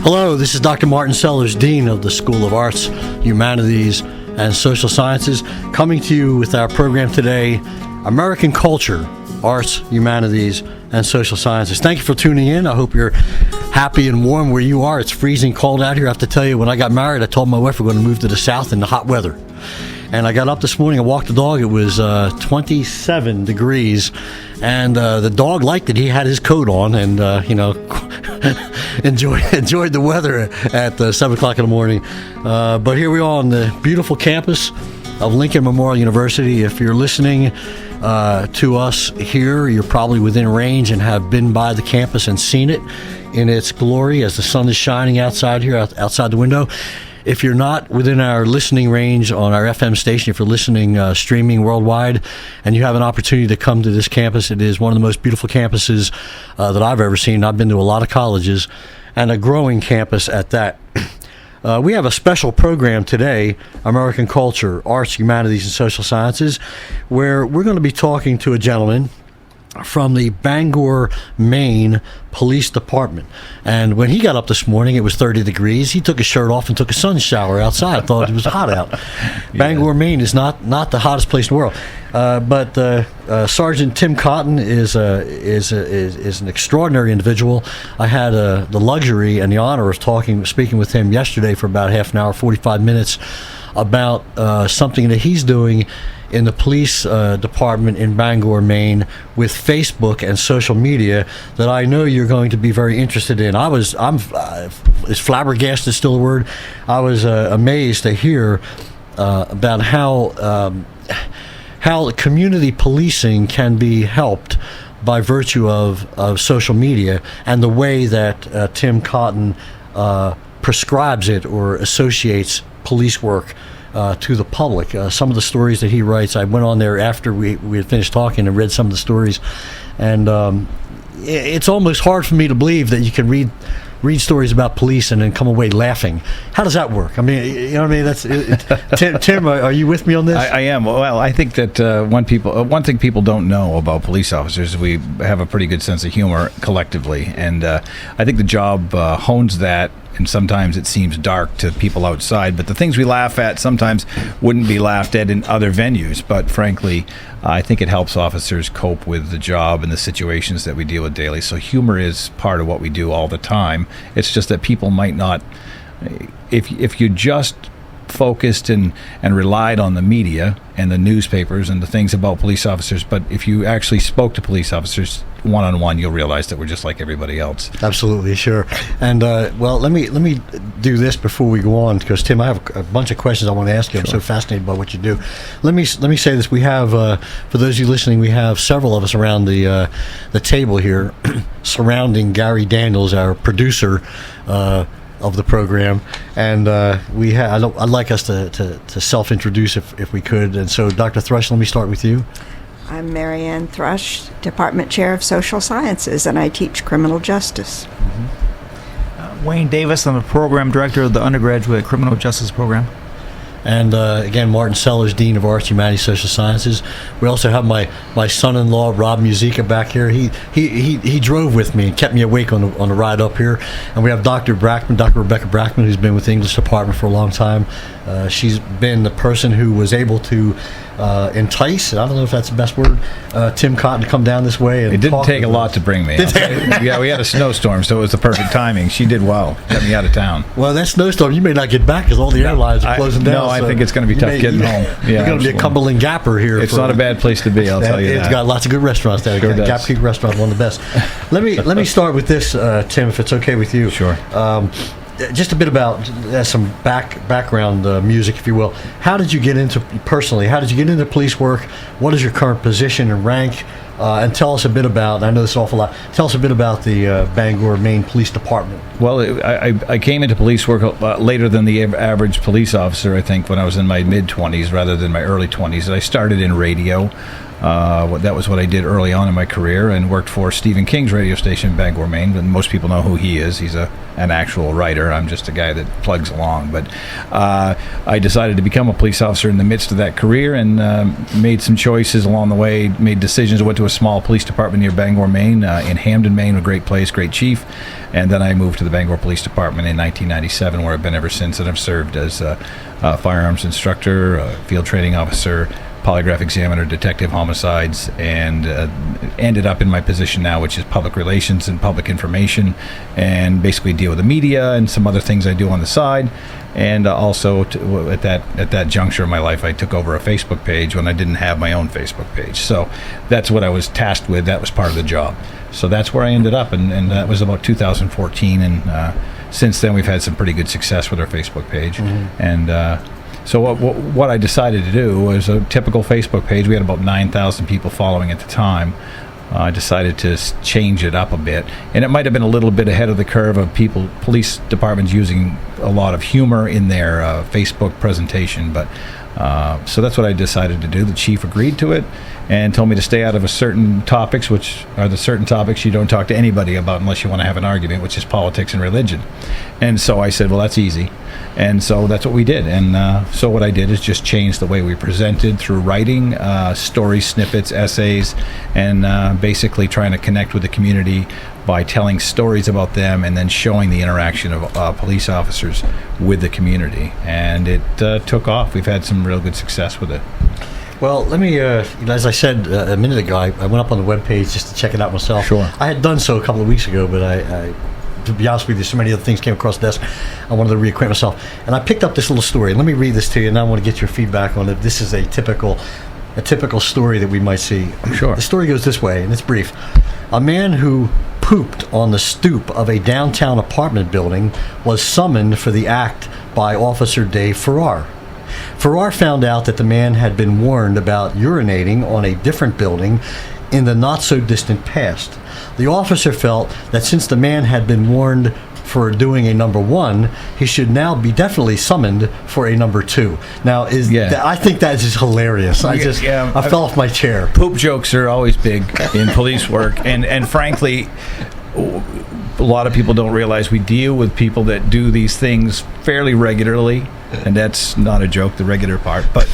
Hello, this is Dr. Martin Sellers, Dean of the School of Arts, Humanities, and Social Sciences, coming to you with our program today, American Culture, Arts, Humanities, and Social Sciences. Thank you for tuning in. I hope you're happy and warm where you are. It's freezing cold out here. I have to tell you, when I got married, I told my wife we're going to move to the south in the hot weather. And I got up this morning, I walked the dog. It was 27 degrees, and the dog liked it. He had his coat on, and enjoyed the weather at 7 o'clock in the morning. But here we are on the beautiful campus of Lincoln Memorial University. If you're listening to us here, you're probably within range and have been by the campus and seen it in its glory as the sun is shining outside here, outside the window. If you're not within our listening range on our FM station, if you're listening streaming worldwide and you have an opportunity to come to this campus, it is one of the most beautiful campuses that I've ever seen. I've been to a lot of colleges, and a growing campus at that. We have a special program today, American Culture, Arts, Humanities, and Social Sciences, where we're going to be talking to a gentleman from the Bangor, Maine Police Department. And when he got up this morning, it was 30 degrees. He took his shirt off and took a sun shower outside. I thought it was hot out. Yeah. Bangor, Maine is not the hottest place in the world. But Sergeant Tim Cotton is an extraordinary individual. I had the luxury and the honor of speaking with him yesterday for about half an hour, 45 minutes, about something that he's doing in the police department in Bangor, Maine, with Facebook and social media that I know you're going to be very interested in. Is flabbergasted still a word? I was amazed to hear about how community policing can be helped by virtue of social media, and the way that Tim Cotton prescribes it or associates police work to the public. Some of the stories that he writes, I went on there after we had finished talking and read some of the stories, and it's almost hard for me to believe that you can read stories about police and then come away laughing. How does that work? I mean, you know what I mean? That's Tim, are you with me on this? I am. Well, I think that one thing people don't know about police officers is we have a pretty good sense of humor collectively, and I think the job hones that. And sometimes it seems dark to people outside, but the things we laugh at sometimes wouldn't be laughed at in other venues. But frankly, I think it helps officers cope with the job and the situations that we deal with daily. So humor is part of what we do all the time. It's just that people might not, if you just focused and relied on the media and the newspapers and the things about police officers, but if you actually spoke to police officers one-on-one, you'll realize that we're just like everybody else. Absolutely, sure. And well, let me do this before we go on, because Tim, I have a bunch of questions I want to ask you. Sure. I'm so fascinated by what you do. Let me say this: we have, for those of you listening, we have several of us around the table here, surrounding Gary Daniels, our producer of the program, and I'd like us to self-introduce if we could. And so, Dr. Thrush, let me start with you. I'm Marianne Thrush, Department Chair of Social Sciences, and I teach criminal justice. Mm-hmm. Wayne Davis, I'm the Program Director of the Undergraduate Criminal Justice Program. And again, Martin Sellers, Dean of Arts, Humanities, Social Sciences. We also have my son-in-law, Rob Musica, back here. He drove with me and kept me awake on the ride up here. And we have Dr. Rebecca Brackman, who's been with the English department for a long time. She's been the person who was able to entice, I don't know if that's the best word, Tim Cotton to come down this way. And it didn't take a lot to bring me. Yeah, we had a snowstorm, so it was the perfect timing. She did well. Got me out of town. Well, that snowstorm, you may not get back because all the airlines are closing down. No, I think it's going to be tough getting home. Yeah, you're going to be a Cumberland Gapper here. It's not a bad place to be, I'll tell you that. It's got lots of good restaurants there. Gap Creek Restaurant, one of the best. Let me start with this, Tim, if it's okay with you. Sure. Just a bit about some background music, if you will. How did you get into police work? What is your current position and rank? and tell us a bit about, I know this is an awful lot, tell us a bit about the Bangor, Maine Police Department. Well, I came into police work later than the average police officer, I think, when I was in my mid-20s rather than my early 20s. I started in radio. That was what I did early on in my career, and worked for Stephen King's radio station in Bangor, Maine. And most people know who he is. He's an actual writer. I'm just a guy that plugs along. But I decided to become a police officer in the midst of that career, and made some choices along the way, made decisions. I went to a small police department near Bangor, Maine, in Hamden, Maine, a great place, great chief. And then I moved to the Bangor Police Department in 1997, where I've been ever since. And I've served as a firearms instructor, a field training officer, polygraph examiner, detective homicides, and ended up in my position now, which is public relations and public information, and basically deal with the media and some other things I do on the side. And also at that juncture of my life, I took over a Facebook page when I didn't have my own Facebook page. So that's what I was tasked with. That was part of the job. So that's where I ended up, and that was about 2014. And since then, we've had some pretty good success with our Facebook page. Mm-hmm. And so what I decided to do was a typical Facebook page. We had about 9,000 people following at the time. I decided to change it up a bit, and it might have been a little bit ahead of the curve of police departments using a lot of humor in their Facebook presentation. But so that's what I decided to do. The chief agreed to it and told me to stay out of certain topics, which are the certain topics you don't talk to anybody about unless you want to have an argument, which is politics and religion. And so I said, well, that's easy. And so that's what we did. And so what I did is just change the way we presented through writing, story snippets, essays, and basically trying to connect with the community by telling stories about them and then showing the interaction of police officers with the community. And it took off. We've had some real good success with it. Well, let me, as I said a minute ago, I went up on the webpage just to check it out myself. Sure. I had done so a couple of weeks ago, but I to be honest with you, so many other things came across the desk. I wanted to reacquaint myself. And I picked up this little story. Let me read this to you, and I want to get your feedback on it. This is a typical story that we might see. Sure. The story goes this way, and it's brief. A man who pooped on the stoop of a downtown apartment building was summoned for the act by Officer Dave Farrar. Farrar found out that the man had been warned about urinating on a different building in the not-so-distant past. The officer felt that since the man had been warned for doing a number one, he should now be definitely summoned for a number two. Now, I think that is just hilarious. I fell off my chair. Poop jokes are always big in police work, and frankly, a lot of people don't realize we deal with people that do these things fairly regularly. And that's not a joke, the regular part. But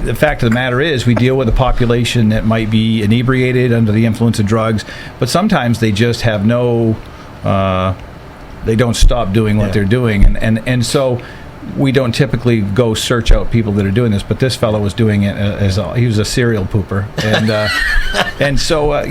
the fact of the matter is we deal with a population that might be inebriated, under the influence of drugs, but sometimes they just have they don't stop doing what they're doing. And so we don't typically go search out people that are doing this, but this fellow was doing it he was a serial pooper. And so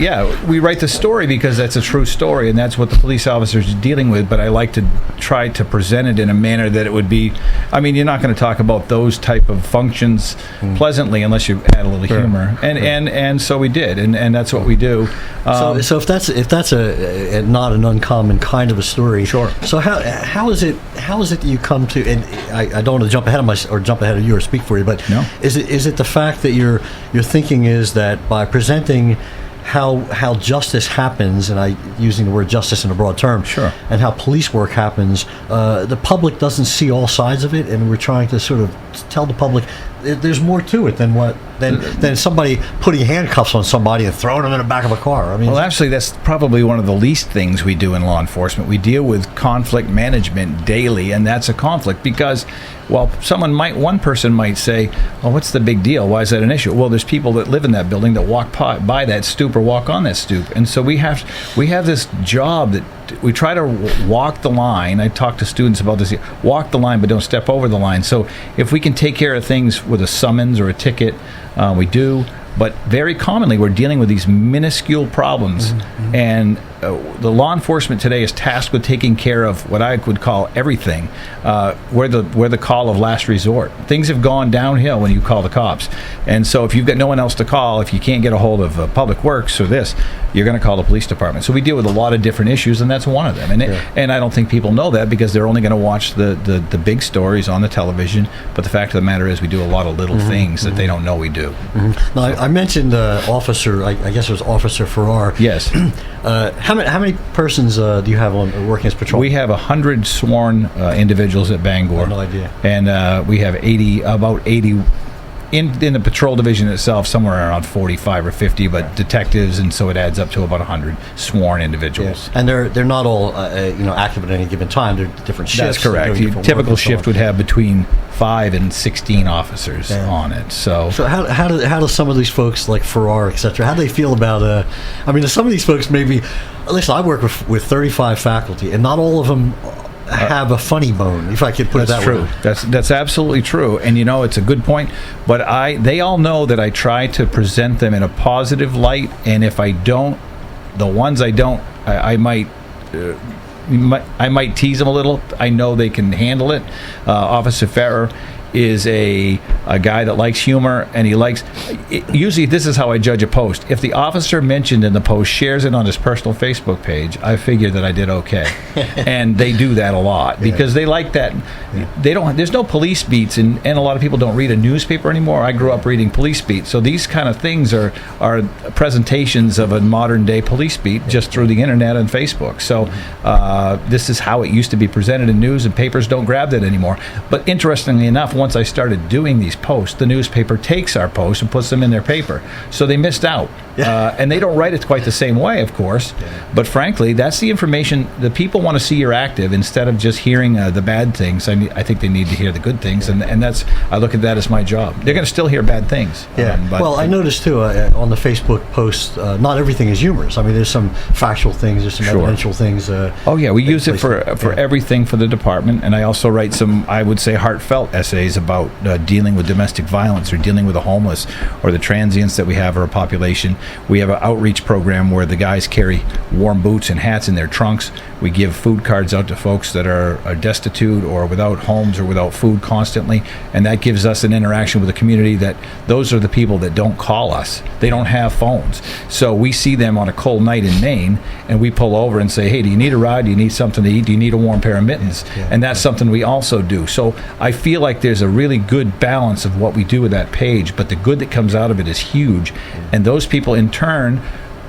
we write the story because that's a true story, and that's what the police officers are dealing with. But I like to try to present it in a manner that it would be, I mean, you're not going to talk about those type of functions pleasantly unless you add a little humor. And so we did, and that's what we do. So if that's a not an uncommon kind of a story. Sure. So how is it that you come to, and I don't want to jump ahead of you or speak for you, but no. Is it the fact that your thinking is that by presenting how justice happens, and I using the word justice in a broad term, sure, and how police work happens, the public doesn't see all sides of it, and we're trying to sort of tell the public there's more to it than somebody putting handcuffs on somebody and throwing them in the back of a car. I mean, well, actually, that's probably one of the least things we do in law enforcement. We deal with conflict management daily, and that's a conflict because, well, one person might say, well, what's the big deal? Why is that an issue? Well, there's people that live in that building that walk by that stoop or walk on that stoop, and so we have this job that we try to walk the line. I talk to students about this. Walk the line, but don't step over the line. So if we can take care of things with a summons or a ticket, we do. But very commonly, we're dealing with these minuscule problems, and the law enforcement today is tasked with taking care of what I would call everything. We're the call of last resort. Things have gone downhill when you call the cops, and so if you've got no one else to call, if you can't get a hold of Public Works or this, you're going to call the police department. So we deal with a lot of different issues, and that's one of them. And I don't think people know that because they're only going to watch the big stories on the television. But the fact of the matter is, we do a lot of little things that they don't know we do. Now, I mentioned Officer. I guess it was Officer Farrar. Yes. How many persons do you have on working as patrol? We have 100 sworn individuals at Bangor. I had no idea. And we have about 80 in the patrol division itself, somewhere around 45 or 50, but detectives, and so it adds up to about 100 sworn individuals. And they're not all active at any given time. They're different shifts. That's correct. Doing different Typical work and so shift on. would have between 5 and 16 officers on it. So how do some of these folks like Farrar, etc., how do they feel about? I mean, some of these folks maybe. Listen, I work with 35 faculty, and not all of them have a funny bone, if I could put it that true. way. That's absolutely true, and it's a good point. But they all know that I try to present them in a positive light, and if I don't, the ones I don't, I might tease them a little. I know they can handle it. Officer Farrar is a guy that likes humor, and he likes. Usually, this is how I judge a post. If the officer mentioned in the post shares it on his personal Facebook page, I figure that I did okay. And they do that a lot because they like that. They don't. There's no police beats, and a lot of people don't read a newspaper anymore. I grew up reading police beats, so these kind of things are presentations of a modern day police beat just through the internet and Facebook. So this is how it used to be presented in news, and papers don't grab that anymore. But interestingly enough, once I started doing these posts, the newspaper takes our posts and puts them in their paper. So they missed out. And they don't write it quite the same way, of course. But frankly, that's the information. The people want to see you're active instead of just hearing the bad things. I think they need to hear the good things. And that's I look at that as my job. They're going to still hear bad things. Well, I noticed, too, on the Facebook posts, not everything is humorous. I mean, there's some factual things, there's some evidential things. We use it for everything for the department. And I also write some, I would say, heartfelt essays about dealing with domestic violence or dealing with the homeless or the transients that we have in our population. We have an outreach program where the guys carry warm boots and hats in their trunks. We give food cards out to folks that are destitute or without homes or without food constantly, and that gives us an interaction with the community that those are the people that don't call us. They don't have phones. So we see them on a cold night in Maine, and we pull over and say, hey, do you need a ride? Do you need something to eat? Do you need a warm pair of mittens? And that's something we also do. So I feel like there's a really good balance of what we do with that page, but the good that comes out of it is huge. And those people in turn,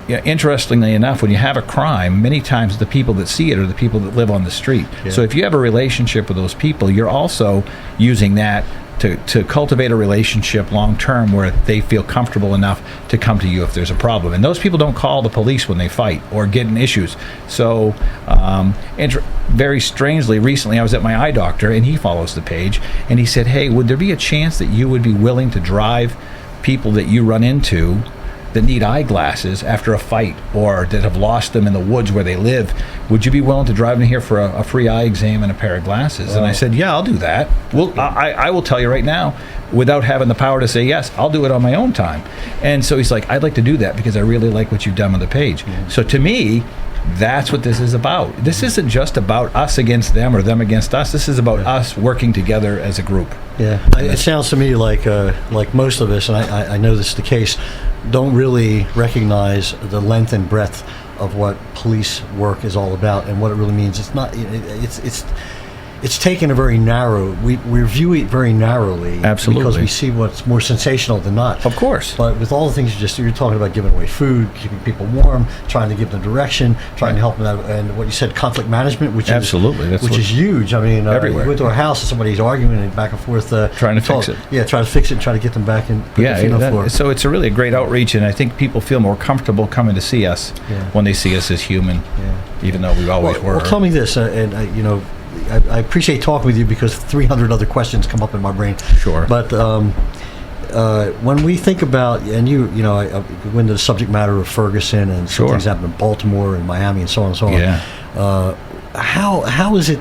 interestingly enough, when you have a crime, many times the people that see it are the people that live on the street. So if you have a relationship with those people, you're also using that to cultivate a relationship long term where they feel comfortable enough to come to you if there's a problem. And those people don't call the police when they fight or get in issues. So very strangely, recently I was at my eye doctor, and he follows the page, and he said, hey, would there be a chance that you would be willing to drive people that you run into that need eyeglasses after a fight or that have lost them in the woods where they live? Would you be willing to drive in here for a free eye exam and a pair of glasses? And I said, yeah, I'll do that. Well, I will tell you right now, without having the power to say yes, I'll do it on my own time. And so he's like, I'd like to do that because I really like what you've done on the page. So to me, that's what this is about. This isn't just about us against them or them against us. This is about us working together as a group. It sounds to me like most of us, and I know this is the case, don't really recognize the length and breadth of what police work is all about and what it really means. It's not. It's taken a very narrow. We view it very narrowly. Absolutely. Because we see what's more sensational than not. Of course. But with all the things you're talking about, giving away food, keeping people warm, trying to give them direction, trying to help them out, and what you said, conflict management, which is huge. I mean, everywhere. You go to a house and somebody's arguing and back and forth, trying to fix it. Yeah, try to fix it, and try to get them back in. So it's a really great outreach, and I think people feel more comfortable coming to see us when they see us as human, even though we always were. Well, tell me this, I appreciate talking with you because 300 other questions come up in my brain. Sure. But when we think about, and I go into the subject matter of Ferguson and some things happen in Baltimore and Miami and so on and so on. How is it?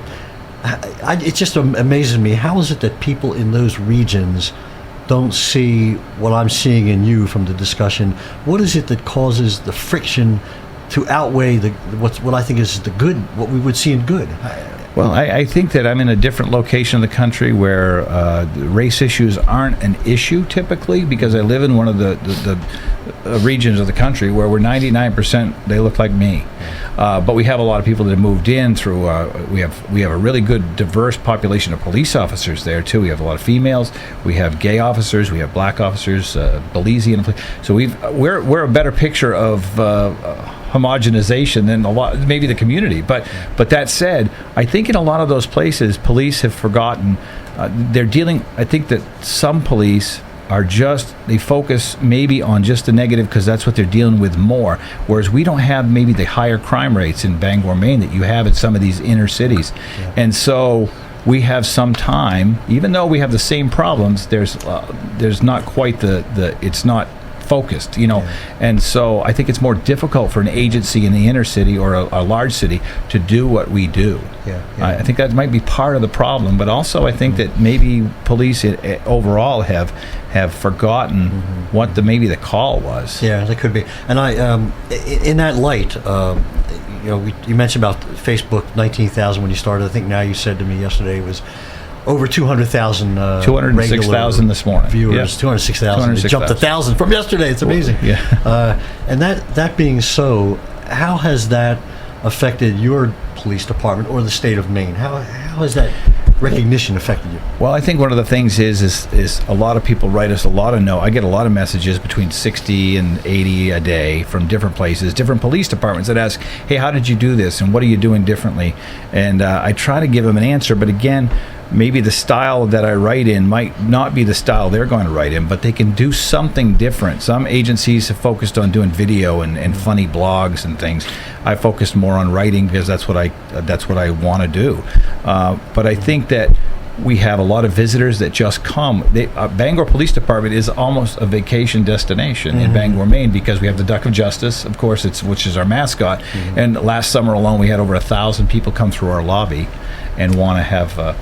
It just amazes me. How is it that people in those regions don't see what I'm seeing in you from the discussion? What is it that causes the friction to outweigh what I think is the good, what we would see in good. Well, I think that I'm in a different location of the country where the race issues aren't an issue typically, because I live in one of the regions of the country where we're 99% they look like me. But we have a lot of people that have moved in through. We have a really good diverse population of police officers there too. We have a lot of females. We have gay officers. We have black officers. Belizean. So we're a better picture of homogenization than a lot, maybe the community. But that said, I think in a lot of those places, police have forgotten. They're dealing. I think that some police are they focus maybe on just the negative because that's what they're dealing with more, whereas we don't have maybe the higher crime rates in Bangor, Maine that you have in some of these inner cities. Yeah. And so we have some time, even though we have the same problems, there's not quite it's not focused, and so I think it's more difficult for an agency in the inner city or a large city to do what we do. I think that might be part of the problem, but also I think that maybe police overall have forgotten what maybe the call was. Yeah, that could be. And I, in that light, you mentioned about Facebook, 19,000 when you started. I think now you said to me yesterday it was over 200,000 206,000 this morning. Viewers, 206,000. It jumped 1,000 from yesterday. It's amazing. And that being so, how has that affected your police department or the state of Maine? How has that recognition affected you? Well, I think one of the things is a lot of people write us a lot of I get a lot of messages between 60 and 80 a day from different places, different police departments that ask, hey, how did you do this? And what are you doing differently? And I try to give them an answer, but again, maybe the style that I write in might not be the style they're going to write in, but they can do something different. Some agencies have focused on doing video and funny blogs and things. I focused more on writing because that's what I want to do. But I think that we have a lot of visitors that just come. Bangor Police Department is almost a vacation destination in Bangor, Maine, because we have the Duck of Justice, of course, which is our mascot. And last summer alone, we had over 1,000 people come through our lobby and want to have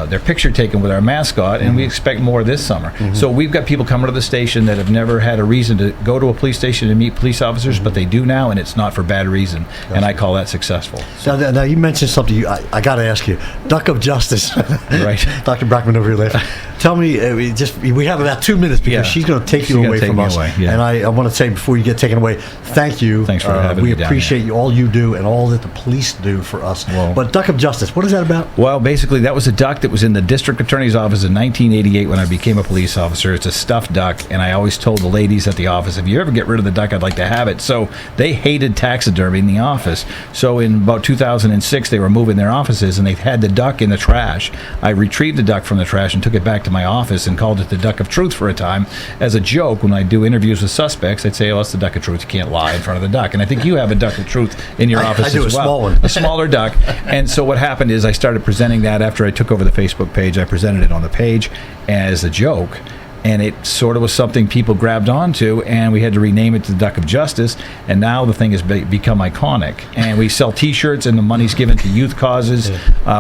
their picture taken with our mascot, and we expect more this summer. So we've got people coming to the station that have never had a reason to go to a police station and meet police officers, but they do now, and it's not for bad reason. And I call that successful. So. Now you mentioned something I got to ask you. Duck of Justice. Right. Dr. Brockman over here laughing. Tell me, we have about 2 minutes because she's going to take you away from us. And I want to say before you get taken away, thank you. Thanks for having me. We appreciate all you do and all that the police do for us. But Duck of Justice, what is that about? Well, basically, that was a duck that was in the district attorney's office in 1988 when I became a police officer. It's a stuffed duck, and I always told the ladies at the office, if you ever get rid of the duck, I'd like to have it. So they hated taxidermy in the office. So in about 2006, they were moving their offices, and they had the duck in the trash. I retrieved the duck from the trash and took it back to my office and called it the Duck of Truth for a time. As a joke, when I do interviews with suspects, I'd say, oh, it's the Duck of Truth. You can't lie in front of the duck. And I think you have a Duck of Truth in your office as well. I do, a small one. A smaller duck. And so what happened is I started presenting that after I took over the Facebook page. I presented it on the page as a joke, and it sort of was something people grabbed onto, and we had to rename it to the Duck of Justice, and now the thing has become iconic. And we sell T-shirts, and the money's given to youth causes.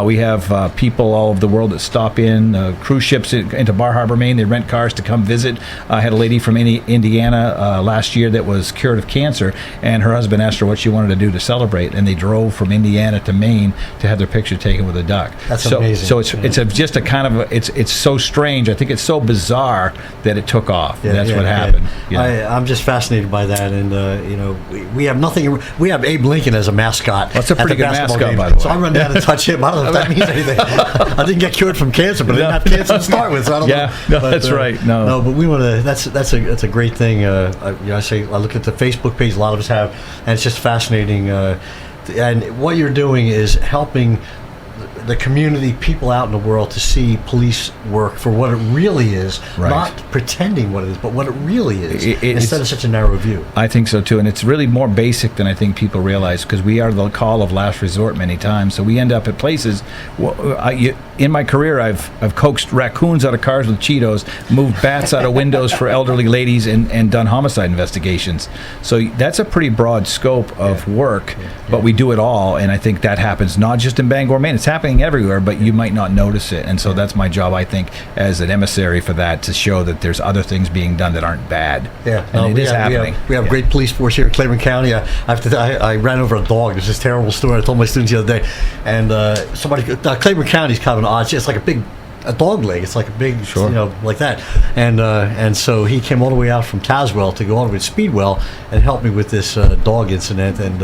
We have people all over the world that stop in, cruise ships into Bar Harbor, Maine. They rent cars to come visit. I had a lady from Indiana last year that was cured of cancer, and her husband asked her what she wanted to do to celebrate, and they drove from Indiana to Maine to have their picture taken with a duck. That's amazing. So it's just a kind of it's so strange. I think it's so bizarre that it took off. That's what happened. I'm just fascinated by that, and we have nothing. We have Abe Lincoln as a mascot. That's a pretty good mascot, game. by the way. So I run down and touch him. I don't know if that means anything. I didn't get cured from cancer, but I didn't have cancer to start with. So I don't know. No, that's right. No, but we want to. That's a great thing. I look at the Facebook page. A lot of us have, and it's just fascinating. And what you're doing is helping the community, people out in the world, to see police work for what it really is, not pretending what it is, but what it really is, instead of such a narrow view. I think so too, and it's really more basic than I think people realize, because we are the call of last resort many times. So we end up at places. In my career, I've coaxed raccoons out of cars with Cheetos, moved bats out of windows for elderly ladies, and done homicide investigations. So that's a pretty broad scope of work, but we do it all, and I think that happens not just in Bangor, Maine. It's happening happening everywhere, but you might not notice it. And so that's my job, I think, as an emissary for that, to show that there's other things being done that aren't bad. Yeah, and it is happening. We have a great police force here in Claiborne County. I ran over a dog. There's this terrible story I told my students the other day, and Claiborne County is kind of an odd. It's like a dog leg. It's like a big, like that. And so he came all the way out from Tazewell to go all the way to Speedwell and help me with this dog incident. And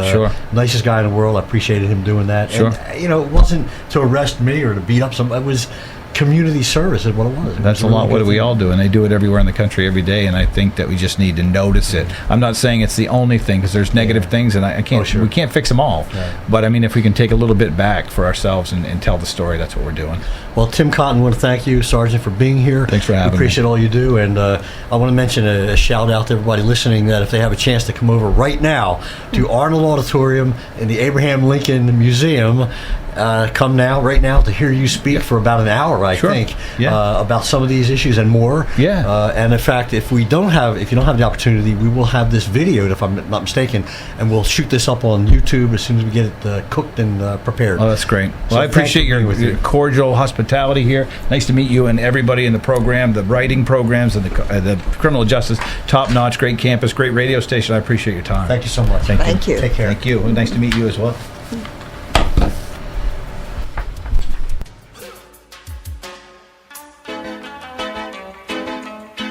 nicest guy in the world. I appreciated him doing that. Sure. And, it wasn't to arrest me or to beat up somebody. It was community service is what it was. That's a lot what we all do, and they do it everywhere in the country every day, and I think that we just need to notice it. I'm not saying it's the only thing, because there's negative things, and we can't fix them all. Yeah. But I mean, if we can take a little bit back for ourselves and tell the story, that's what we're doing. Well, Tim Cotton, I want to thank you, Sergeant, for being here. Thanks for having me. Appreciate all you do, and I want to mention a shout out to everybody listening that if they have a chance to come over right now to Arnold Auditorium in the Abraham Lincoln Museum, come right now to hear you speak for about an hour, I think, about some of these issues and more. Yeah. And in fact, if you don't have the opportunity, we will have this videoed, if I'm not mistaken, and we'll shoot this up on YouTube as soon as we get it cooked and prepared. Oh, that's great. So Well, I appreciate your cordial hospitality here. Nice to meet you and everybody in the program, the writing programs, and the criminal justice, top-notch, great campus, great radio station. I appreciate your time. Thank you so much. Thank you. Take care. Thank you. Nice to meet you as well.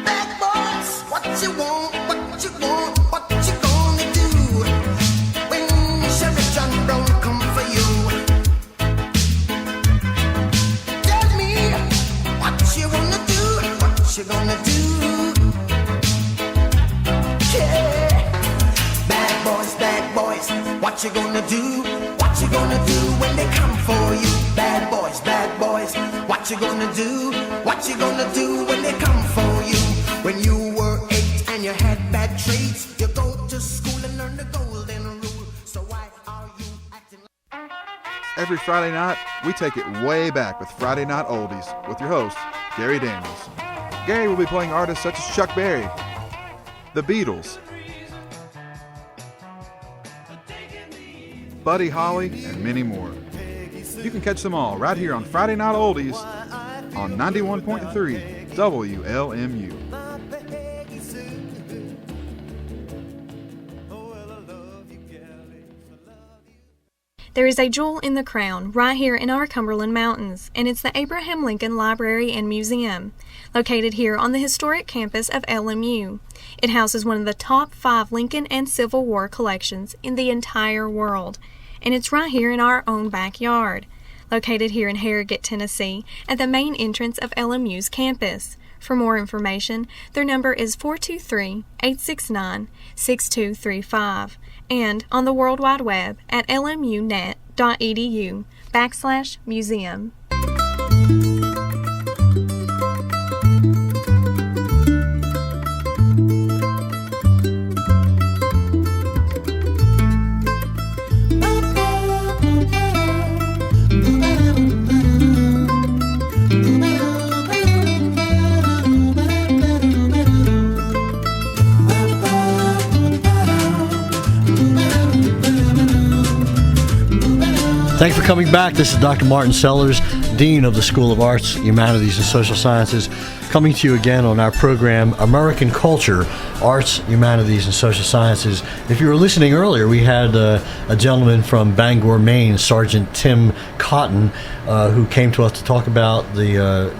Bad boys, what you want, what you want, what you gonna do when Sheriff John Brown come for you? Tell me what you wanna do, what you gonna do? Yeah, bad boys, what you gonna do? What you gonna do when they come for you? Bad boys, what you gonna do? What you gonna do when they come for you? When you were 8 and you had bad traits, you go to school and learn the golden rule. So why are you acting like... Every Friday night, we take it way back with Friday Night Oldies with your host, Gary Daniels. Gary will be playing artists such as Chuck Berry, The Beatles, Buddy Holly, and many more. You can catch them all right here on Friday Night Oldies on 91.3 WLMU. There is a jewel in the crown right here in our Cumberland Mountains, and it's the Abraham Lincoln Library and Museum, located here on the historic campus of LMU. It houses one of the top 5 Lincoln and Civil War collections in the entire world, and it's right here in our own backyard, located here in Harrogate, Tennessee, at the main entrance of LMU's campus. For more information, their number is 423-869-6235, and on the World Wide Web at lmunet.edu/museum. Thanks for coming back. This is Dr. Martin Sellers, Dean of the School of Arts, Humanities, and Social Sciences, coming to you again on our program, American Culture, Arts, Humanities, and Social Sciences. If you were listening earlier, we had a gentleman from Bangor, Maine, Sergeant Tim Cotton, who came to us to talk about the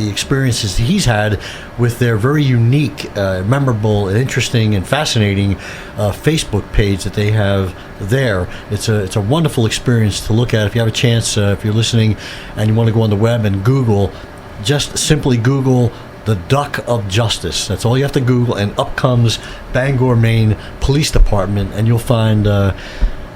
experiences he's had with their very unique, memorable, and interesting, and fascinating Facebook page that they have there. It's a wonderful experience to look at. If you have a chance, if you're listening and you want to go on the web and Google, just simply Google the Duck of Justice. That's all you have to Google, and up comes Bangor, Maine Police Department, and you'll find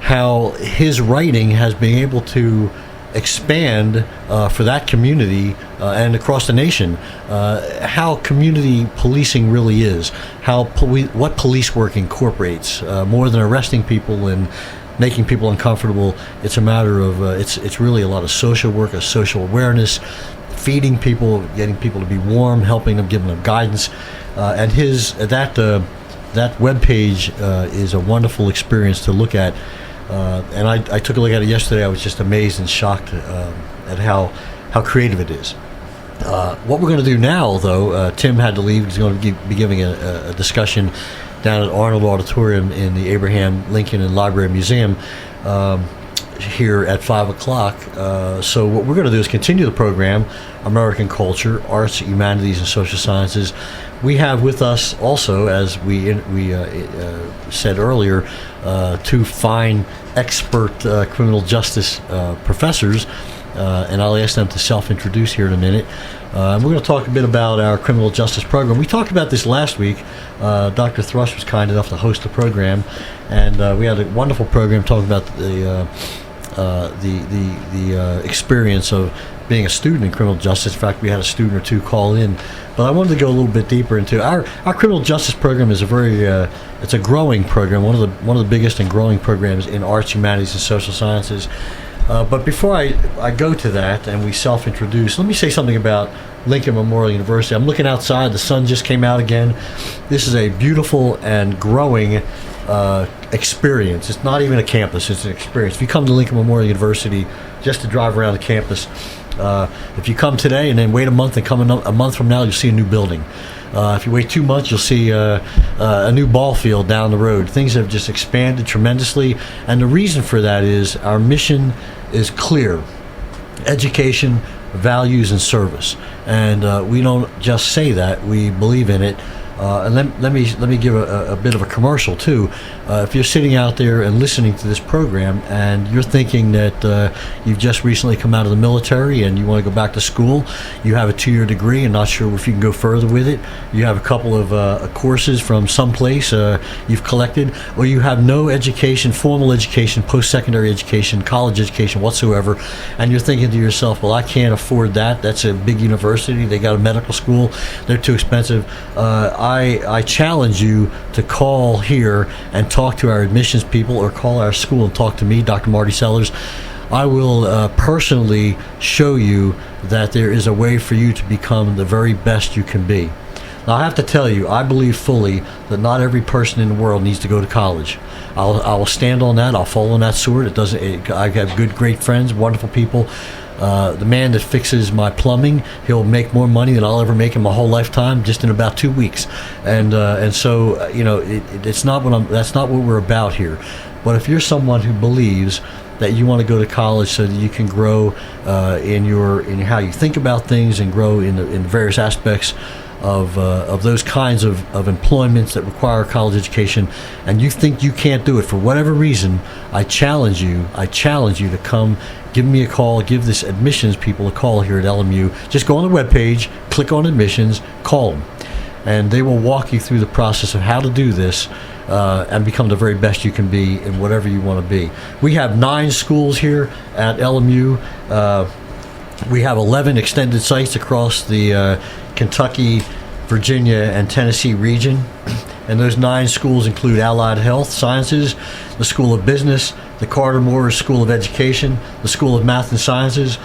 how his writing has been able to expand for that community and across the nation, how community policing really is, what police work incorporates, more than arresting people and making people uncomfortable. It's a matter of it's really a lot of social work, a social awareness, feeding people, getting people to be warm, helping them, giving them guidance, and that web page is a wonderful experience to look at. And I took a look at it yesterday. I was just amazed and shocked at how creative it is. What we're going to do now, though, Tim had to leave. He's going to be giving a discussion down at Arnold Auditorium in the Abraham Lincoln and Library Museum here at 5 o'clock. So what we're going to do is continue the program, American Culture, Arts, Humanities, and Social Sciences. We have with us also, as we said earlier, two fine expert criminal justice professors, and I'll ask them to self-introduce here in a minute. We're going to talk a bit about our criminal justice program. We talked about this last week. Dr. Thrush was kind enough to host the program, and we had a wonderful program talking about the experience of being a student in criminal justice. In fact, we had a student or two call in. But I wanted to go a little bit deeper into our criminal justice program. Is a very it's a growing program, one of the biggest and growing programs in arts, humanities, and social sciences. But before I go to that and we self-introduce, let me say something about Lincoln Memorial University. I'm looking outside. The sun just came out again. This is a beautiful and growing experience. It's not even a campus. It's an experience. If you come to Lincoln Memorial University just to drive around the campus, if you come today and then wait a month and come a month from now, you'll see a new building. If you wait 2 months, you'll see a new ball field down the road. Things have just expanded tremendously, and the reason for that is our mission is clear: education, values, and service. And we don't just say that; we believe in it. And let me give a bit of a commercial too. If you're sitting out there and listening to this program and you're thinking that you've just recently come out of the military and you want to go back to school, you have a 2-year degree and not sure if you can go further with it, you have a couple of courses from someplace you've collected, or you have no education, formal education, post-secondary education, college education whatsoever, and you're thinking to yourself, well, I can't afford that. That's a big university. They got a medical school. They're too expensive. I challenge you to call here and talk to our admissions people, or call our school and talk to me, Dr. Marty Sellers. I will personally show you that there is a way for you to become the very best you can be. Now, I have to tell you, I believe fully that not every person in the world needs to go to college. I will stand on that. I'll fall on that sword. I have great friends, wonderful people. The man that fixes my plumbing, he'll make more money than I'll ever make in my whole lifetime just in about 2 weeks. And so it's not that's not what we're about here. But if you're someone who believes that you want to go to college so that you can grow in how you think about things and grow in various aspects of those kinds of employments that require a college education, and you think you can't do it for whatever reason, I challenge you to come. Give me a call. Give this admissions people a call here at LMU. Just go on the webpage, click on admissions, call them, and they will walk you through the process of how to do this and become the very best you can be in whatever you want to be. We have 9 schools here at LMU. We have 11 extended sites across the Kentucky, Virginia, and Tennessee region. And those 9 schools include Allied Health Sciences, the School of Business, the Carter Moore School of Education, the School of Math and Sciences,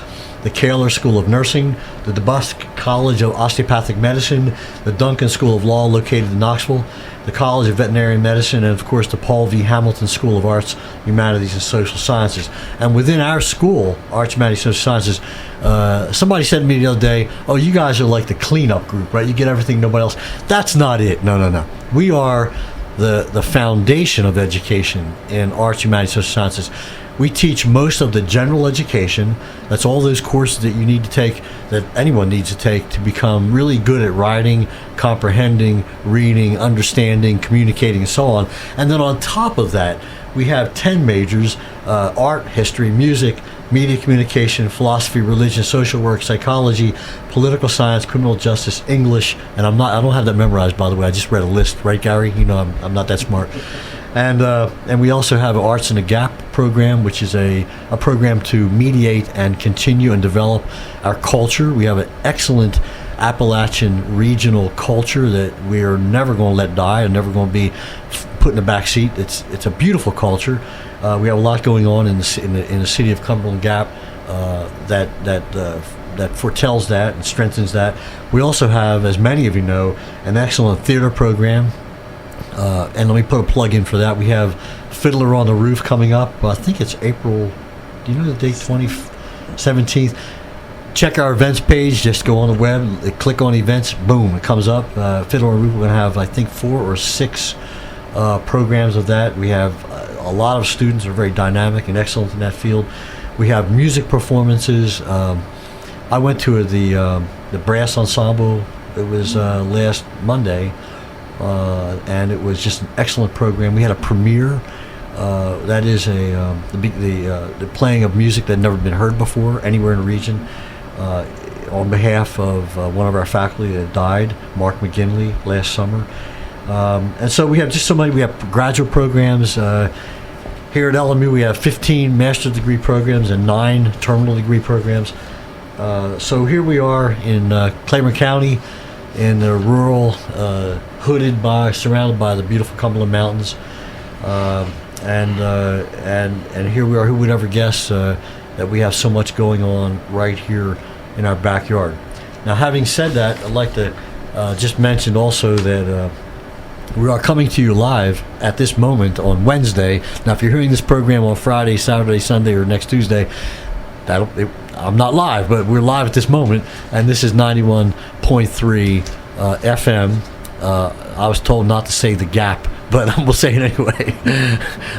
the Kaler School of Nursing, the DeBusk College of Osteopathic Medicine, the Duncan School of Law located in Knoxville, the College of Veterinary Medicine, and of course the Paul V. Hamilton School of Arts, Humanities, and Social Sciences. And within our school, Arts, Humanities, and Social Sciences, somebody said to me the other day, oh, you guys are like the cleanup group, right? You get everything nobody else. That's not it. No. We are the foundation of education in arts, humanities, social sciences. We teach most of the general education. That's all those courses that you need to take, that anyone needs to take to become really good at writing, comprehending, reading, understanding, communicating, and so on. And then on top of that, we have 10 majors: art, history, music, media communication, philosophy, religion, social work, psychology, political science, criminal justice, English, and I don't have that memorized, by the way. I just read a list, right, Gary? You know, I'm not that smart. And we also have Arts in the Gap program, which is a program to mediate and continue and develop our culture. We have an excellent Appalachian regional culture that we're never going to let die and never going to be put in the back seat. It's a beautiful culture. We have a lot going on in the city of Cumberland Gap that foretells that and strengthens that. We also have, as many of you know, an excellent theater program. And let me put a plug in for that. We have Fiddler on the Roof coming up. I think it's April. Do you know the date? 17th. Check our events page. Just go on the web, click on events. Boom, it comes up. Fiddler on the Roof. We're going to have, I think, 4 or 6 programs of that. We have a lot of students who are very dynamic and excellent in that field. We have music performances. I went to the brass ensemble. It was last Monday, and it was just an excellent program. We had a premiere. That is the playing of music that had never been heard before anywhere in the region. On behalf of one of our faculty that died, Mark McGinley, last summer. And so we have just so many. We have graduate programs. Here at LMU, we have 15 master's degree programs and 9 terminal degree programs. So here we are in Claiborne County, in the rural, surrounded by the beautiful Cumberland Mountains, and here we are. Who would ever guess that we have so much going on right here in our backyard? Now, having said that, I'd like to just mention also that we are coming to you live at this moment on Wednesday. Now, if you're hearing this program on Friday, Saturday, Sunday, or next Tuesday, I'm not live, but we're live at this moment, and this is 91.3 FM. I was told not to say the Gap, but we'll say it anyway.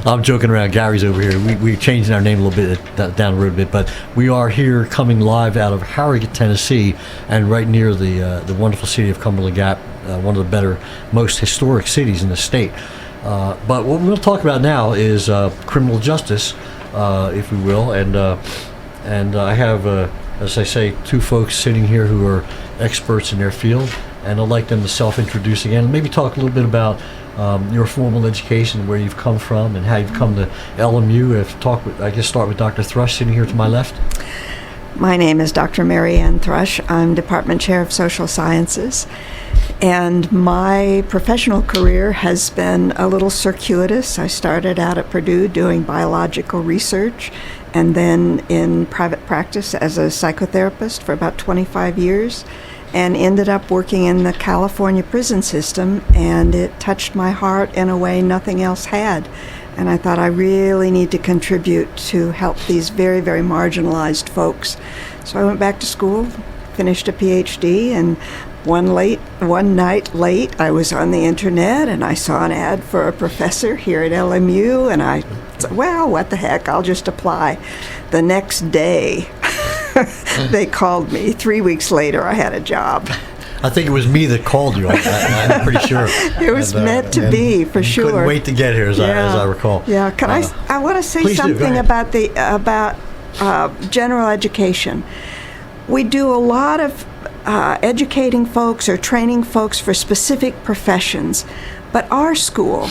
I'm joking around. Gary's over here. We're changing our name a little bit down the road a bit, but we are here coming live out of Harrogate, Tennessee, and right near the wonderful city of Cumberland Gap, one of the better, most historic cities in the state. But what we're going to talk about now is criminal justice, if we will, and I have, as I say, 2 folks sitting here who are experts in their field, and I'd like them to self-introduce again and maybe talk a little bit about your formal education, where you've come from, and how you've come to LMU. Start with Dr. Thrush sitting here to my left. My name is Dr. Mary Ann Thrush. I'm Department Chair of Social Sciences, and my professional career has been a little circuitous. I started out at Purdue doing biological research, and then in private practice as a psychotherapist for about 25 years, and ended up working in the California prison system, and it touched my heart in a way nothing else had. And I thought I really need to contribute to help these very, very marginalized folks. So I went back to school, finished a PhD, and one night late, I was on the internet and I saw an ad for a professor here at LMU, and I said, well, what the heck, I'll just apply. The next day, they called me. 3 weeks later, I had a job. I think it was me that called you. I'm pretty sure. It was meant to be, for sure. Couldn't wait to get here, as I recall. Yeah. I want to say something about general education. We do a lot of educating folks or training folks for specific professions, but our school,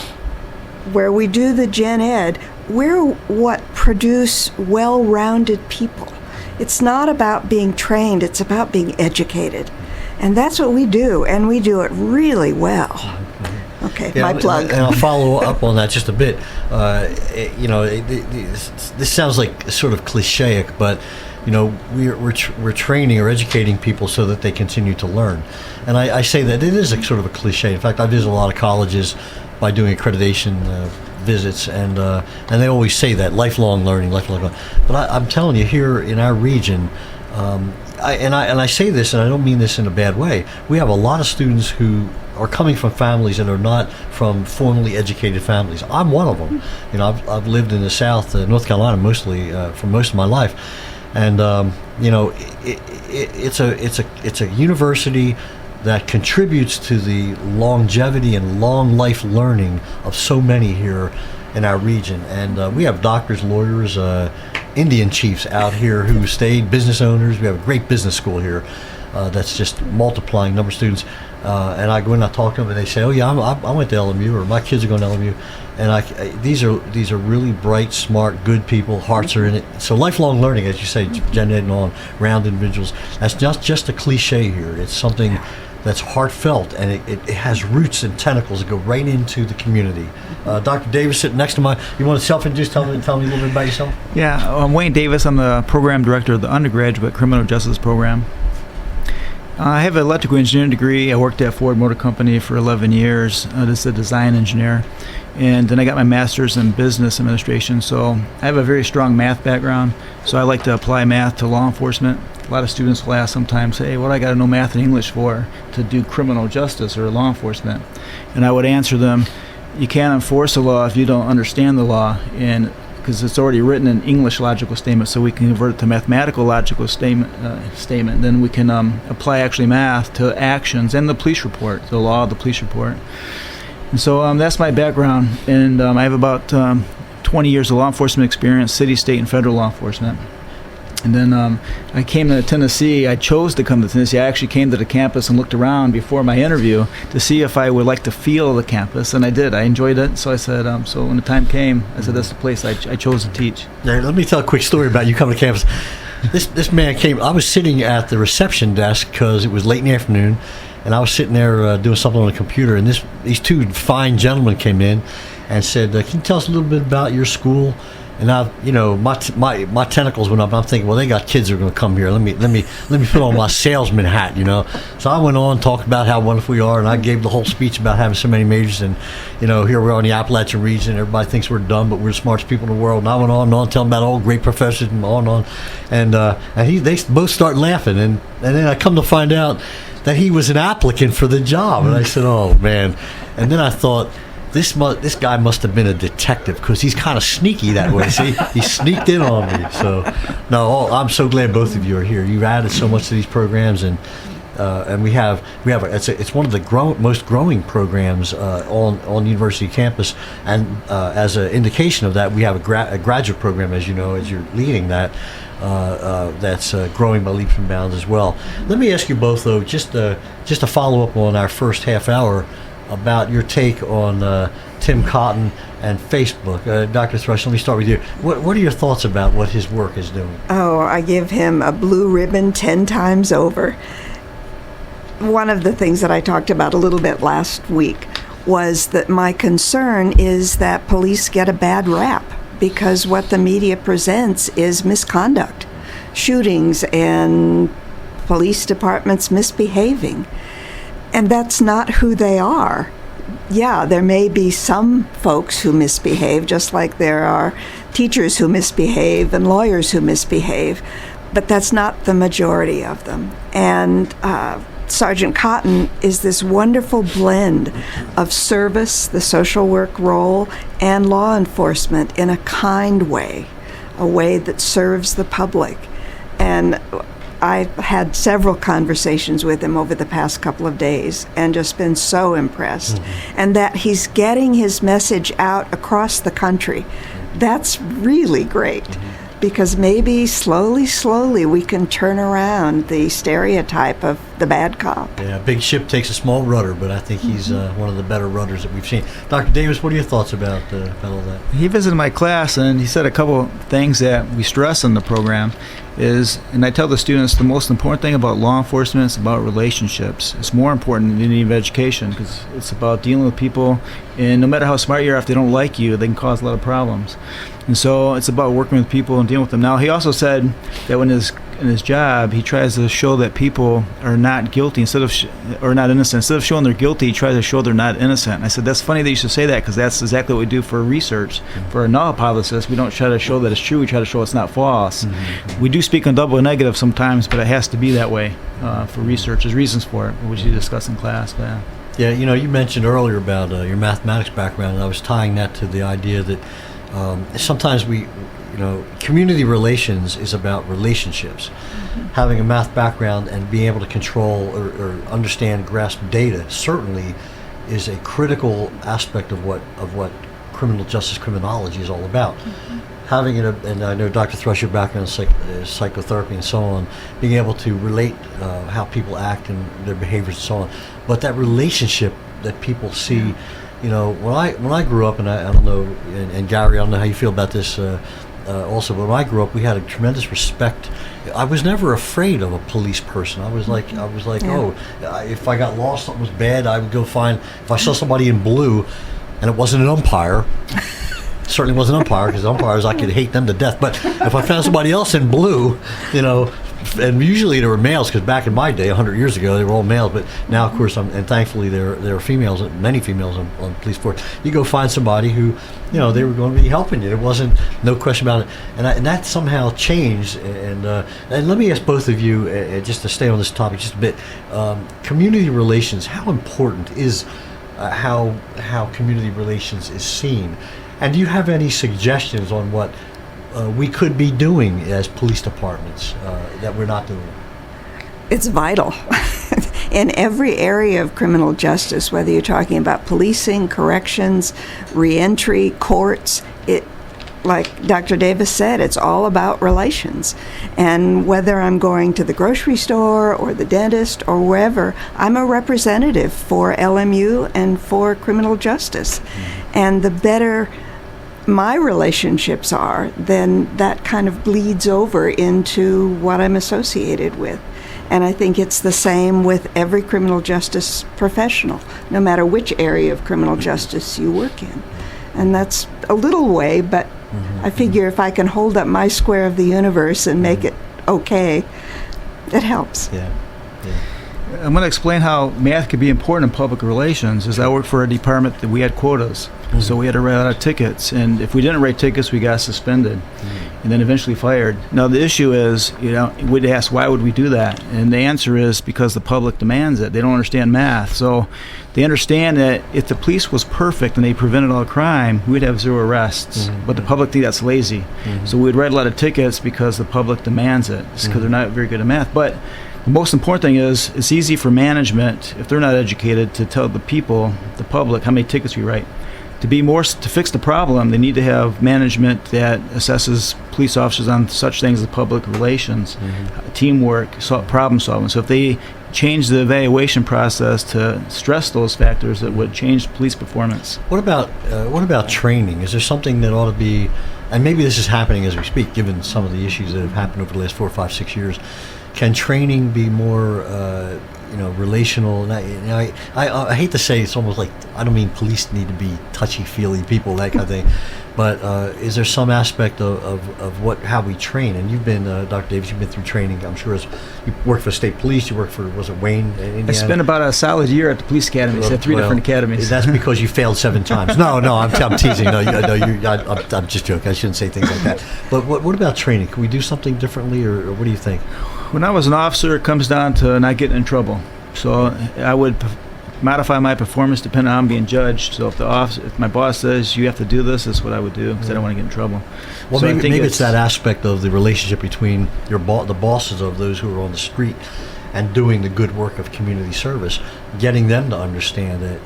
where we do the gen ed, we're what produce well-rounded people. It's not about being trained, it's about being educated. And that's what we do, and we do it really well. Okay, yeah, my plug. And I'll follow up on that just a bit. This sounds like sort of clichéic, but we're training or educating people so that they continue to learn. And I say that it is a sort of a cliche. In fact, I visit a lot of colleges by doing accreditation visits, and they always say that lifelong learning. But I'm telling you, here in our region, I say this, and I don't mean this in a bad way. We have a lot of students who are coming from families that are not from formally educated families. I'm one of them. I've lived in the South, North Carolina, mostly for most of my life, and it's a university that contributes to the longevity and long life learning of so many here in our region. And we have doctors, lawyers, Indian chiefs out here who stayed, business owners. We have a great business school here that's just multiplying number of students. And I go in and I talk to them, and they say, "Oh yeah, I went to LMU," or "My kids are going to LMU." And these are really bright, smart, good people. Hearts are in it. So lifelong learning, as you say, generating on round individuals. That's not just a cliche here. It's something that's heartfelt, and it has roots and tentacles that go right into the community. Dr. Davis sitting next to mine. You want to self-introduce? Tell me a little bit about yourself. Yeah, I'm Wayne Davis. I'm the program director of the undergraduate criminal justice program. I have an electrical engineering degree. I worked at Ford Motor Company for 11 years as a design engineer. And then I got my master's in business administration. So I have a very strong math background. So I like to apply math to law enforcement. A lot of students will ask sometimes, hey, what do I got to know math and English for to do criminal justice or law enforcement? And I would answer them, you can't enforce a law if you don't understand the law, and because it's already written in English logical statement, so we can convert it to mathematical logical statement. Then we can apply actually math to actions and the police report, the law of the police report. And so that's my background, and I have about 20 years of law enforcement experience, city, state, and federal law enforcement. And then I came to Tennessee. I chose to come to Tennessee. I actually came to the campus and looked around before my interview to see if I would like to feel the campus, and I did. I enjoyed it. So I said, so when the time came, I said, that's the place I chose to teach. Now, let me tell a quick story about you coming to campus. This man came. I was sitting at the reception desk because it was late in the afternoon, and I was sitting there doing something on the computer, and these two fine gentlemen came in and said, can you tell us a little bit about your school? And my tentacles went up. And I'm thinking, well, they got kids that are going to come here. Let me put on my salesman hat, So I went on, talked about how wonderful we are, and I gave the whole speech about having so many majors. And here we are in the Appalachian region. Everybody thinks we're dumb, but we're the smartest people in the world. And I went on and on, telling about all great professors and on and on. And they both start laughing. And then I come to find out that he was an applicant for the job. And I said, oh man. And then I thought, this guy must have been a detective because he's kind of sneaky that way. See, he sneaked in on me. So, no, I'm so glad both of you are here. You've added so much to these programs, and we have it's one of the most growing programs on the university campus. And as an indication of that, we have a graduate program, as you know, as you're leading that. That's growing by leaps and bounds as well. Let me ask you both, though, just to follow up on our first half hour, about your take on Tim Cotton and Facebook. Dr. Thrush, let me start with you. What are your thoughts about what his work is doing? Oh, I give him a blue ribbon 10 times over. One of the things that I talked about a little bit last week was that my concern is that police get a bad rap because what the media presents is misconduct, shootings, and police departments misbehaving. And that's not who they are. Yeah, there may be some folks who misbehave, just like there are teachers who misbehave and lawyers who misbehave, but that's not the majority of them. And Sergeant Cotton is this wonderful blend of service, the social work role, and law enforcement in a kind way, a way that serves the public. And I've had several conversations with him over the past couple of days and just been so impressed. Mm-hmm. And that he's getting his message out across the country. That's really great. Mm-hmm. Because maybe slowly we can turn around the stereotype of the bad cop. Yeah, a big ship takes a small rudder, but I think he's one of the better rudders that we've seen. Dr. Davis, what are your thoughts about all that? He visited my class and he said a couple things that we stress in the program is, and I tell the students, the most important thing about law enforcement is about relationships. It's more important than any of education because it's about dealing with people, and no matter how smart you are, if they don't like you, they can cause a lot of problems. And so it's about working with people and dealing with them. Now, he also said that in his job, he tries to show that people are not guilty or not innocent. Instead of showing they're guilty, he tries to show they're not innocent. And I said, that's funny that you should say that because that's exactly what we do for research. For a null hypothesis, we don't try to show that it's true. We try to show it's not false. Mm-hmm. We do speak on double negative sometimes, but it has to be that way for research. There's reasons for it, which you discuss in class. But, yeah, you mentioned earlier about your mathematics background, and I was tying that to the idea that sometimes community relations is about relationships. Mm-hmm. Having a math background and being able to control or understand, grasp data certainly is a critical aspect of what criminal justice criminology is all about. Mm-hmm. Having it, and I know Dr. Thrush, your background is psychotherapy and so on, being able to relate how people act and their behaviors and so on, but that relationship that people see. Yeah. When I grew up, and I don't know, and Gary, I don't know how you feel about this also, but when I grew up, we had a tremendous respect. I was never afraid of a police person. I was like, yeah. If I got lost, something was bad, I would go find, if I saw somebody in blue, and it wasn't an umpire, certainly wasn't an umpire, because umpires, I could hate them to death, but if I found somebody else in blue, and usually there were males, because back in my day, 100 years ago, they were all males. But now, of course, and thankfully there are females, many females on police force. You go find somebody who, they were going to be helping you. There wasn't no question about it, and that somehow changed. And let me ask both of you, just to stay on this topic just a bit, community relations. How important is how community relations is seen, and do you have any suggestions on what we could be doing as police departments that we're not doing? It's vital. In every area of criminal justice, whether you're talking about policing, corrections, reentry, courts, like Dr. Davis said, it's all about relations. And whether I'm going to the grocery store or the dentist or wherever, I'm a representative for LMU and for criminal justice. And the better my relationships are, then that kind of bleeds over into what I'm associated with. And I think it's the same with every criminal justice professional, no matter which area of criminal justice you work in. And that's a little way, but I figure if I can hold up my square of the universe and make it okay, it helps. Yeah. I'm going to explain how math could be important in public relations. As I worked for a department that we had quotas, so we had to write out tickets, and if we didn't write tickets, we got suspended, and then eventually fired. Now the issue is, we'd ask, why would we do that? And the answer is because the public demands it. They don't understand math, so they understand that if the police was perfect and they prevented all crime, we'd have 0 arrests. But the public think that's lazy, so we'd write a lot of tickets because the public demands it. It's because they're not very good at math. But the most important thing is, it's easy for management, if they're not educated, to tell the people, the public, how many tickets we write. To fix the problem, they need to have management that assesses police officers on such things as public relations, teamwork, problem solving. So if they change the evaluation process to stress those factors, it would change police performance. What about training? Is there something that ought to be, and maybe this is happening as we speak, given some of the issues that have happened over the last 4, 5, 6 years? Can training be more, relational? And I hate to say, it's almost like, I don't mean police need to be touchy-feely people, that kind of thing, but is there some aspect of how we train? And you've been, Dr. Davis, you've been through training, I'm sure. You worked for state police, you worked for, was it Wayne, Indiana? I spent about a solid year at the police academy. It's at 3 different academies. That's because you failed 7 times. No, I'm teasing. I'm just joking. I shouldn't say things like that. But what about training? Can we do something differently, or what do you think? When I was an officer, it comes down to not getting in trouble. So I would modify my performance depending on how I'm being judged. So if my boss says you have to do this, that's what I would do, because I don't want to get in trouble. Well, so maybe it's that aspect of the relationship between the bosses of those who are on the street and doing the good work of community service, getting them to understand that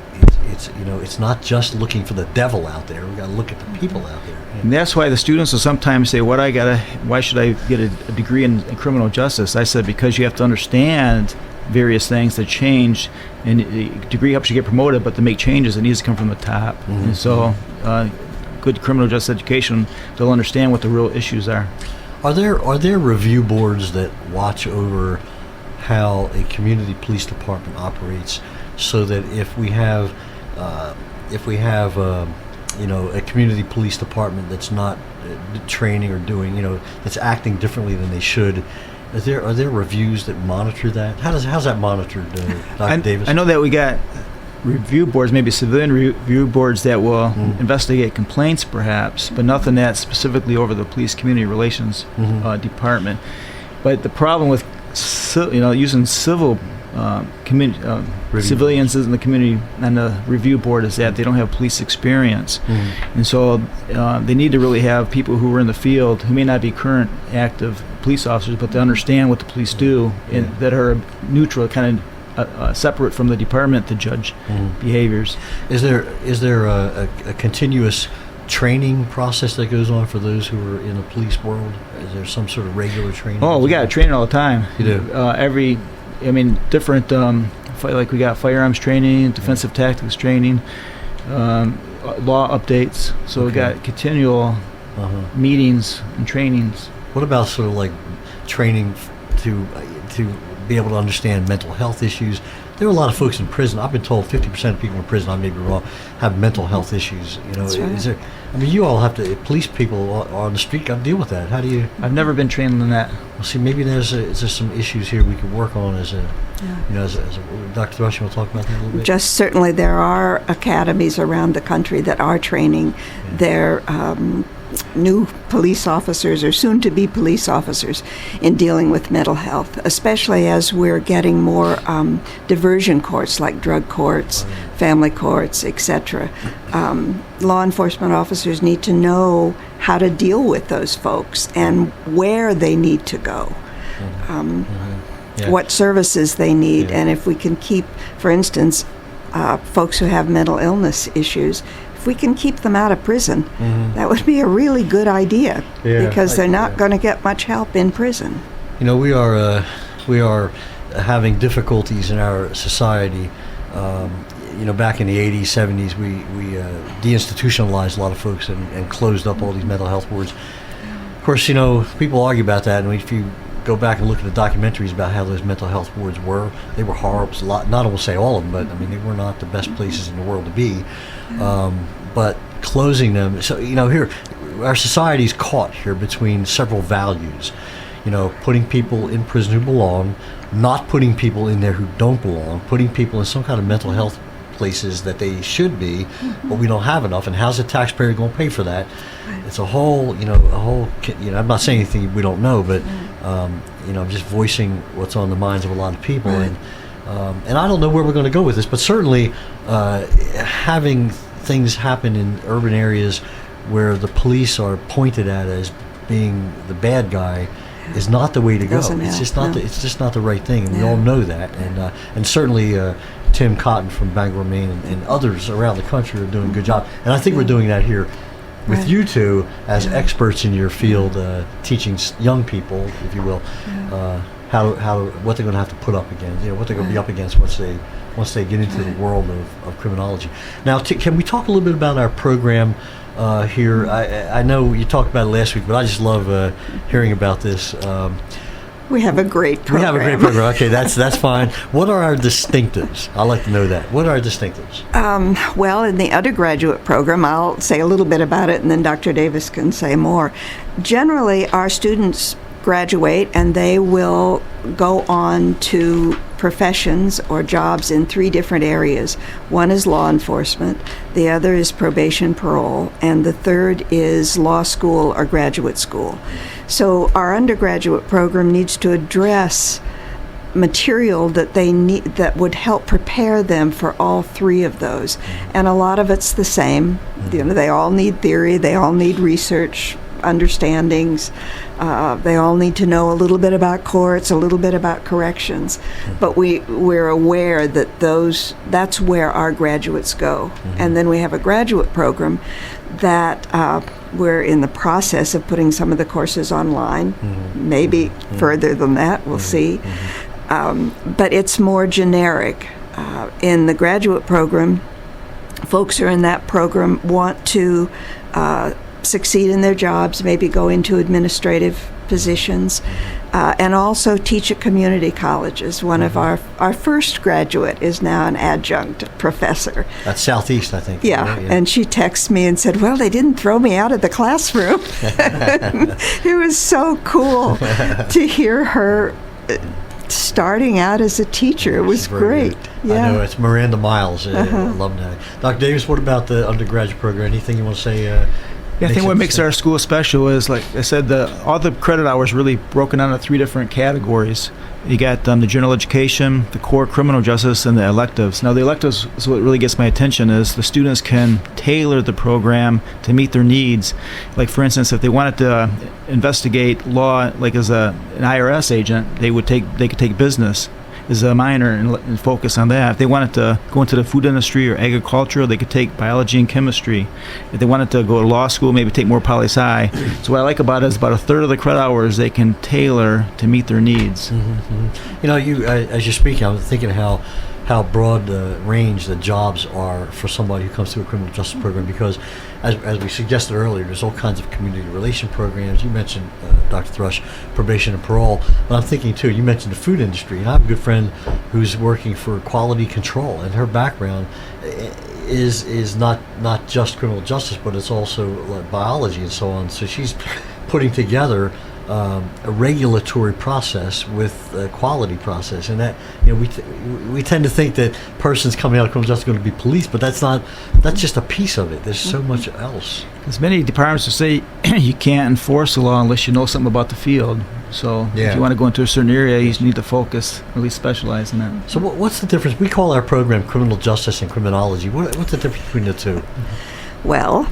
it's not just looking for the devil out there. We got to look at the people out there. And that's why the students will sometimes say, why should I get a degree in criminal justice? I said, because you have to understand various things that change, and the degree helps you get promoted, but to make changes, it needs to come from the top. And so good criminal justice education, they'll understand what the real issues are. Are there review boards that watch over how a community police department operates, so that if we have a community police department that's not training or doing, that's acting differently than they should, are there reviews that monitor that? How's that monitored, Dr. Davis? I know that we got review boards, maybe civilian review boards that will investigate complaints, perhaps, but nothing that's specifically over the police community relations department. But the problem with using civil civilians in the community and the review board is that they don't have police experience, and so they need to really have people who are in the field who may not be current active police officers, but they understand what the police do and that are neutral, kind of separate from the department to judge behaviors. Is there a continuous training process that goes on for those who are in the police world? Is there some sort of regular training? Oh, we got training all the time. You do? Different, like we got firearms training, defensive tactics training, law updates. So we got continual meetings and trainings. What about sort of like training to be able to understand mental health issues, there are a lot of folks in prison. I've been told 50% of people in prison, I may be wrong, have mental health issues. You know, That's right. is there? I mean, you all have to. Police people on the street got to deal with that. How do you? I've never been trained in that. Well, see, maybe there's some issues here we could work on as a, you know, as a Dr. Thrush, will talk about that a little bit. Just certainly there are academies around the country that are training their new police officers or soon-to-be police officers in dealing with mental health, especially as we're getting more diversion courts like drug courts, family courts, etc. Law enforcement officers need to know how to deal with those folks and where they need to go. Yeah. What services they need, and if we can keep, for instance, folks who have mental illness issues, if we can keep them out of prison, that would be a really good idea, because they're not going to get much help in prison. You know, we are having difficulties in our society. You know, back in the 80s, 70s, we deinstitutionalized a lot of folks and closed up all these mental health wards. Of course, you know, people argue about that, and if you go back and look at the documentaries about how those mental health wards were, they were horrible. A lot, not I will say all of them, but I mean, they were not the best places in the world to be. But closing them, so, you know, here, our society's caught here between several values. You know, putting people in prison who belong, not putting people in there who don't belong, putting people in some kind of mental health places that they should be, but we don't have enough. And how's the taxpayer going to pay for that? It's a whole, you know, I'm not saying anything we don't know, but you know, I'm just voicing what's on the minds of a lot of people. And I don't know where we're going to go with this, but certainly having things happen in urban areas where the police are pointed at as being the bad guy is not the way to go. It's just not. It's just not the right thing, and we all know that. And certainly Tim Cotton from Bangor, Maine, and others around the country are doing a good job. And I think we're doing that here with you two as experts in your field, teaching young people, if you will, what they're going to have to put up against. You know, what they're going to be up against once they get into the world of criminology. Now, can we talk a little bit about our program? Here, I know you talked about it last week, but I just love hearing about this. We have a great program. We have a great program. Okay, that's fine. What are our distinctives? I'd like to know that. What are our distinctives? Well, in the undergraduate program, I'll say a little bit about it, and then Dr. Davis can say more. Generally, our students graduate, and they will go on to professions or jobs in 3 different areas. One is law enforcement, the other is probation parole, and the third is law school or graduate school. So our undergraduate program needs to address material that they need that would help prepare them for all 3 of those. And a lot of it's the same. You know, they all need theory, they all need research understandings. They all need to know a little bit about courts, a little bit about corrections. But we're aware that that's where our graduates go. And then we have a graduate program that we're in the process of putting some of the courses online, maybe further than that, we'll see. But it's more generic. In the graduate program, folks who are in that program want to succeed in their jobs, maybe go into administrative positions, and also teach at community colleges. One of our first graduate is now an adjunct professor. At Southeast, I think. Yeah, right? and she texted me and said, well, they didn't throw me out of the classroom. It was so cool to hear her starting out as a teacher. It was great. Yeah. I know, it's Miranda Miles, alumni. Dr. Davis, what about the undergraduate program? Anything you want to say? Yeah, I think what makes our school special is, like I said, all the credit hours really broken down into 3 different categories. You got the general education, the core criminal justice, and the electives. Now, the electives is what really gets my attention, is the students can tailor the program to meet their needs. Like, for instance, if they wanted to investigate law, like as an IRS agent, they could take business as a minor and focus on that. If they wanted to go into the food industry or agriculture, they could take biology and chemistry. If they wanted to go to law school, maybe take more poli-sci. So what I like about it is about 1/3 of the credit hours they can tailor to meet their needs. You know, as you're speaking, I'm thinking how how broad the range the jobs are for somebody who comes through a criminal justice program, because as we suggested earlier, there's all kinds of community relation programs. You mentioned, Dr. Thrush, probation and parole, but I'm thinking too, you mentioned the food industry. And I have a good friend who's working for quality control, and her background is not just criminal justice, but it's also like biology and so on. So she's putting together a regulatory process with a quality process, and that, you know, we tend to think that persons coming out of criminal justice are going to be police, but that's just a piece of it. There's so much else. There's many departments that say you can't enforce the law unless you know something about the field. So if you want to go into a certain area, you need to focus, or at least specialize in that. So what's the difference? We call our program criminal justice and criminology. What's the difference between the two? Well,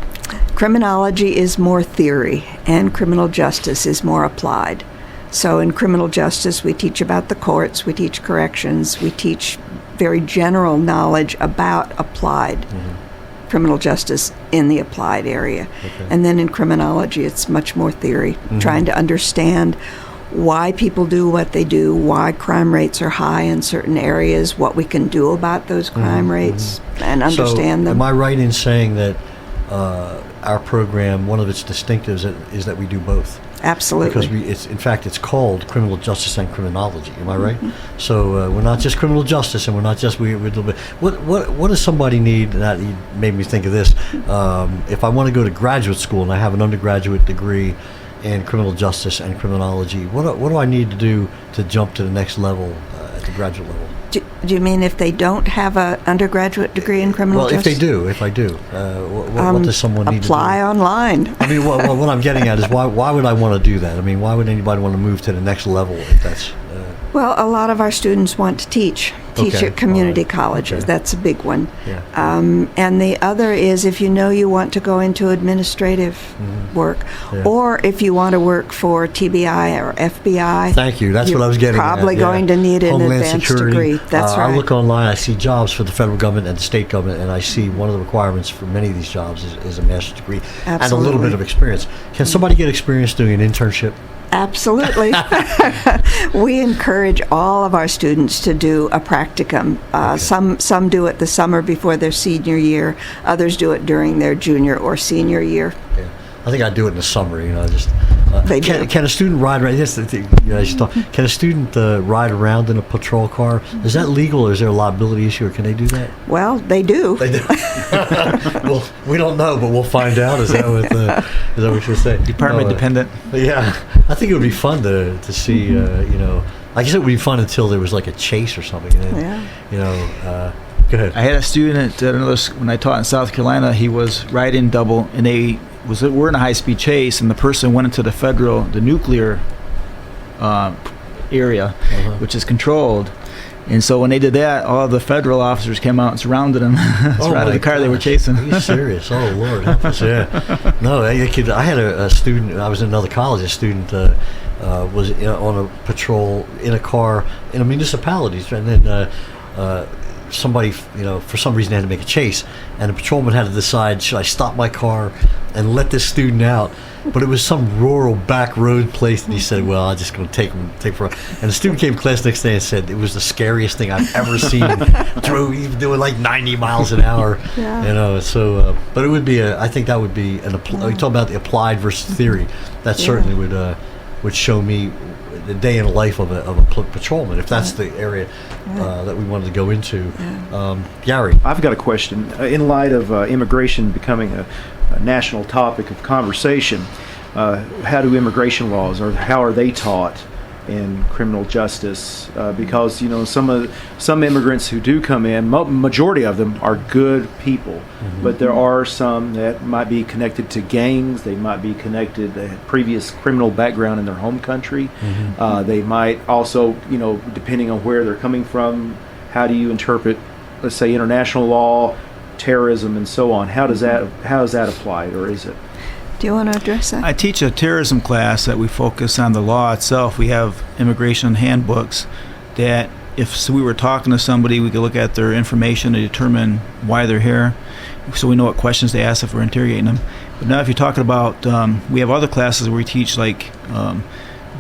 criminology is more theory, and criminal justice is more applied. So in criminal justice, we teach about the courts, we teach corrections, we teach very general knowledge about applied criminal justice in the applied area. Okay. And then in criminology, it's much more theory, trying to understand why people do what they do, why crime rates are high in certain areas, what we can do about those crime rates, and understand so them. Am I right in saying that our program, one of its distinctives is that we do both? Absolutely. Because it's called criminal justice and criminology. Am I right? So we're not just criminal justice, and we're not just we do. What does somebody need? That made me think of this. If I want to go to graduate school and I have an undergraduate degree in criminal justice and criminology, what do I need to do to jump to the next level at the graduate level? Do you mean if they don't have an undergraduate degree in criminal Well, justice? if I do, what does someone need to do? Apply online. I mean, what I'm getting at is why would I want to do that? I mean, why would anybody want to move to the next level if that's... Well, a lot of our students want to teach Okay. at community All right. colleges. Okay. That's a big one. Yeah. And the other is if you know you want to go into administrative work, Yeah. or if you want to work for TBI or FBI. Thank you. That's you're what I was getting at. probably yeah. going to need an Homeland advanced Security. degree. That's right. I look online, I see jobs for the federal government and the state government, and I see one of the requirements for many of these jobs is a master's degree and a little bit Absolutely. of experience. Can somebody get experience doing an internship? Absolutely. We encourage all of our students to do a practicum. Some do it the summer before their senior year. Others do it during their junior or senior year. Yeah. I think I do it in the summer. Just They do. can a student ride around? Yes, can a student ride around in a patrol car? Is that legal, or is there a liability issue, or can they do that? Well, they do. They do. Well, we don't know, but we'll find out. Is that what you're saying? Department dependent. Yeah, I think it would be fun to see. I guess it would be fun until there was like a chase or something. And then, go ahead. I had a student at when I taught in South Carolina. He was riding double, and we're in a high-speed chase, and the person went into the nuclear area, which is controlled. And so when they did that, all the federal officers came out and surrounded him, surrounded the car they were chasing. Are you serious? Oh, Lord, help us. Yeah. No, I had a student, I was in another college, a student was on a patrol in a car in a municipality, and then somebody, for some reason had to make a chase, and the patrolman had to decide, should I stop my car and let this student out? But it was some rural back road place, and he said, well, I'm just going to take for a... And the student came to class next day and said it was the scariest thing I've ever seen. He was doing like 90 miles an hour. Yeah. So, but it would be I think that would be we talk about the applied versus theory. That certainly would show me the day in the life of a patrolman, if that's the area that we wanted to go into. Gary? I've got a question. In light of immigration becoming a national topic of conversation, how do immigration laws, or how are they taught in criminal justice? Because some immigrants who do come in, majority of them are good people, but there are some that might be connected to gangs. They might be connected to previous criminal background in their home country. They might also, depending on where they're coming from, how do you interpret, let's say, international law, terrorism, and so on? How is that applied, or is it? Do you want to address that? I teach a terrorism class that we focus on the law itself. We have immigration handbooks that if we were talking to somebody, we could look at their information to determine why they're here, so we know what questions they ask if we're interrogating them. But now if you're talking about, we have other classes where we teach like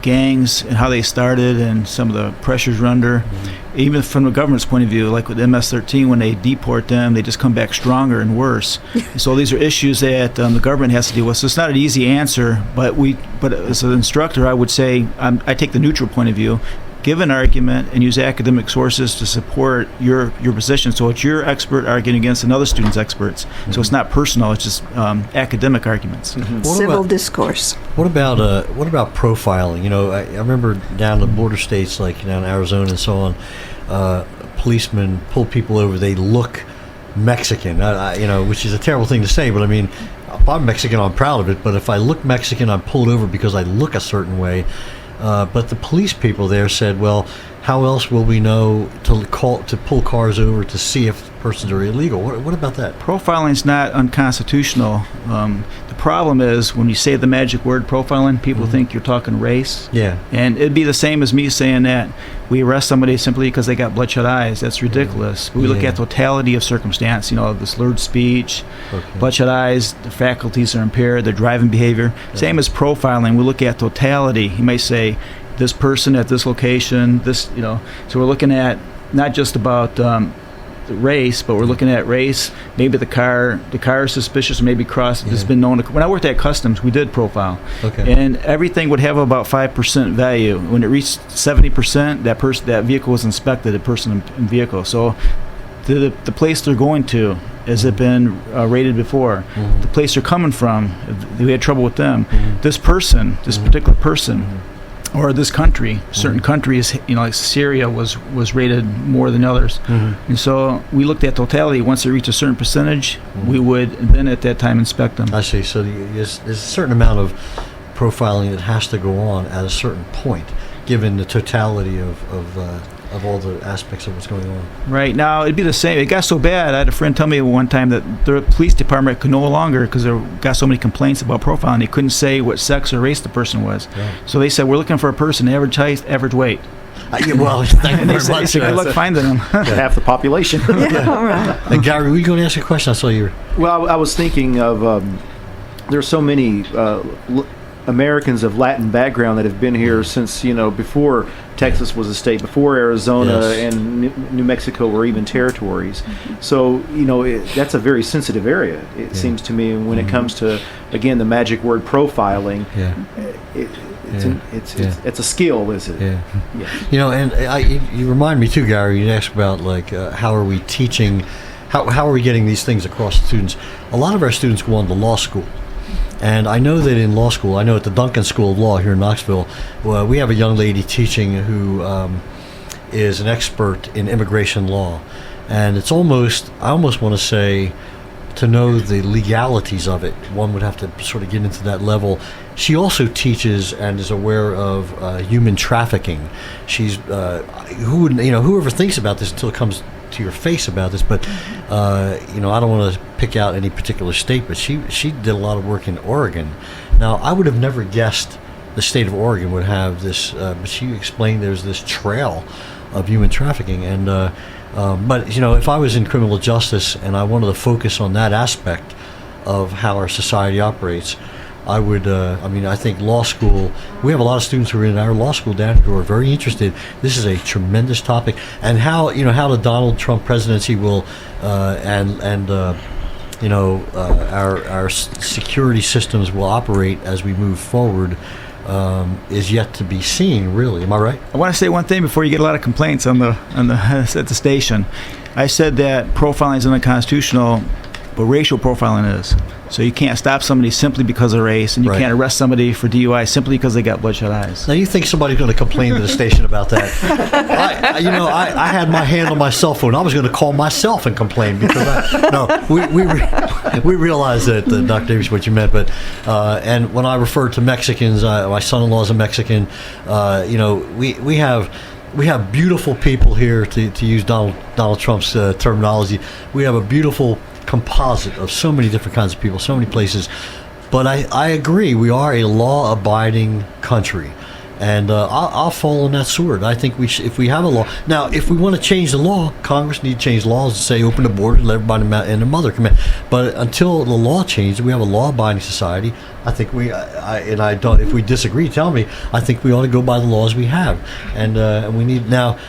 gangs and how they started and some of the pressures we're under. Even from the government's point of view, like with MS-13, when they deport them, they just come back stronger and worse. So these are issues that the government has to deal with. So it's not an easy answer, but as an instructor, I would say I take the neutral point of view. Give an argument and use academic sources to support your position. So it's your expert arguing against another student's experts. So it's not personal; it's just academic arguments. Civil discourse. What about profiling? You know, I remember down in the border states, like down in Arizona and so on, policemen pull people over. They look Mexican, you know, which is a terrible thing to say, but I mean, if I'm Mexican, I'm proud of it. But if I look Mexican, I'm pulled over because I look a certain way. But the police people there said, well, how else will we know to pull cars over to see if persons are illegal? What about that? Profiling is not unconstitutional. The problem is when you say the magic word profiling, people think you're talking race. Yeah. And it'd be the same as me saying that we arrest somebody simply because they got bloodshot eyes. That's ridiculous. We look at totality of circumstance, you know, the slurred speech, bloodshot eyes, the faculties are impaired, their driving behavior. Same as profiling. We look at totality. You may say this person at this location, this, you know. So we're looking at not just about race, but we're looking at race. Maybe the car is suspicious, or maybe crossed. It's been known. When I worked at Customs, we did profile, and everything would have about 5% value. When it reached 70%, that vehicle was inspected, a person in vehicle. So the place they're going to, has it been rated before? The place they're coming from, we had trouble with them. This person, this particular person. Or this country, certain countries, you know, like Syria was rated more than others. And so we looked at totality. Once they reach a certain percentage, we would then at that time inspect them. I see. So there's a certain amount of profiling that has to go on at a certain point, given the totality of all the aspects of what's going on. Right. Now, it'd be the same. It got so bad, I had a friend tell me one time that the police department could no longer, because they got so many complaints about profiling, they couldn't say what sex or race the person was. Yeah. So they said, we're looking for a person, average height, average weight. Well, thank you very much. They said, good luck finding them. Half the population. All right. And Gary, were you going to ask a question? I saw you. Well, I was thinking of there are so many Americans of Latin background that have been here since, you know, before Texas was a state, before Arizona and New Mexico were even territories. So, you know, that's a very sensitive area, it seems to me. And when it comes to, again, the magic word profiling, it's a skill, is it? Yeah. You know, and you remind me too, Gary, you asked about, like, how are we teaching, how are we getting these things across to students? A lot of our students go on to law school. And I know that in law school, I know at the Duncan School of Law here in Knoxville, we have a young lady teaching who is an expert in immigration law. And it's I almost want to say, to know the legalities of it, one would have to sort of get into that level. She also teaches and is aware of human trafficking. She's, whoever thinks about this until it comes to your face about this, but you know, I don't want to pick out any particular state, but she did a lot of work in Oregon. Now, I would have never guessed the state of Oregon would have this, but she explained there's this trail of human trafficking, and but you know, if I was in criminal justice and I wanted to focus on that aspect of how our society operates, I would, I think law school, we have a lot of students who are in our law school down here who are very interested. This is a tremendous topic. And how the Donald Trump presidency will, our security systems will operate as we move forward is yet to be seen, really. Am I right? I want to say one thing before you get a lot of complaints at the station. I said that profiling is unconstitutional, but racial profiling is. So you can't stop somebody simply because of race, and you can't arrest somebody for DUI simply because they got bloodshot eyes. Now, you think somebody's going to complain to the station about that? I had my hand on my cell phone. I was going to call myself and complain because we realized that, Dr. Davis, what you meant. But and when I refer to Mexicans, my son-in-law is a Mexican. We have beautiful people here, to use Donald Trump's terminology. We have a beautiful composite of so many different kinds of people, so many places. But I agree, we are a law-abiding country. And I'll fall on that sword. I think if we have a law now, if we want to change the law, Congress need to change laws and say open the border, let everybody and the mother come in. But until the law changes, we have a law-abiding society. I think I don't. If we disagree, tell me. I think we ought to go by the laws we have, and we need now.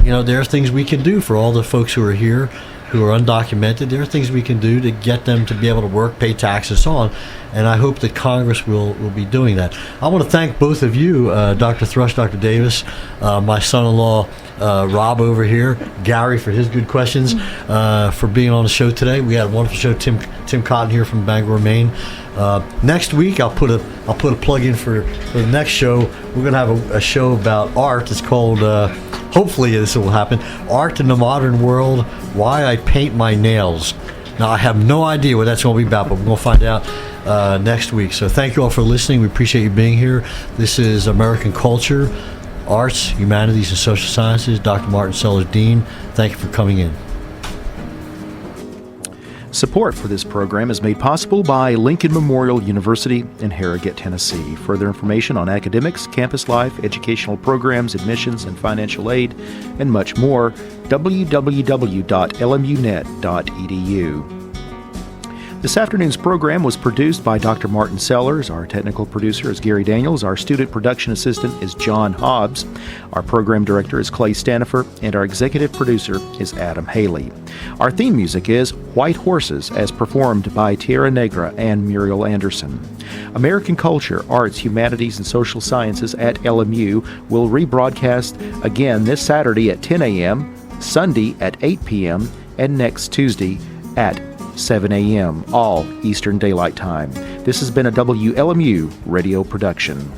There are things we can do for all the folks who are here, who are undocumented. There are things we can do to get them to be able to work, pay taxes, so on. And I hope that Congress will be doing that. I want to thank both of you, Dr. Thrush, Dr. Davis, my son-in-law, Rob over here, Gary for his good questions, for being on the show today. We had a wonderful show. Tim Cotton here from Bangor, Maine. Next week, I'll put a plug in for the next show. We're going to have a show about art. It's called, hopefully this will happen, Art in the Modern World, Why I Paint My Nails. Now, I have no idea what that's going to be about, but we're going to find out next week. So thank you all for listening. We appreciate you being here. This is American Culture, Arts, Humanities, and Social Sciences. Dr. Martin Sellers, Dean, thank you for coming in. Support for this program is made possible by Lincoln Memorial University in Harrogate, Tennessee. Further information on academics, campus life, educational programs, admissions, and financial aid, and much more, www.lmunet.edu. This afternoon's program was produced by Dr. Martin Sellers. Our technical producer is Gary Daniels. Our student production assistant is John Hobbs. Our program director is Clay Stanifer. And our executive producer is Adam Haley. Our theme music is White Horses, as performed by Tierra Negra and Muriel Anderson. American Culture, Arts, Humanities, and Social Sciences at LMU will rebroadcast again this Saturday at 10 a.m., Sunday at 8 p.m., and next Tuesday at 7 a.m., all Eastern Daylight Time. This has been a WLMU radio production.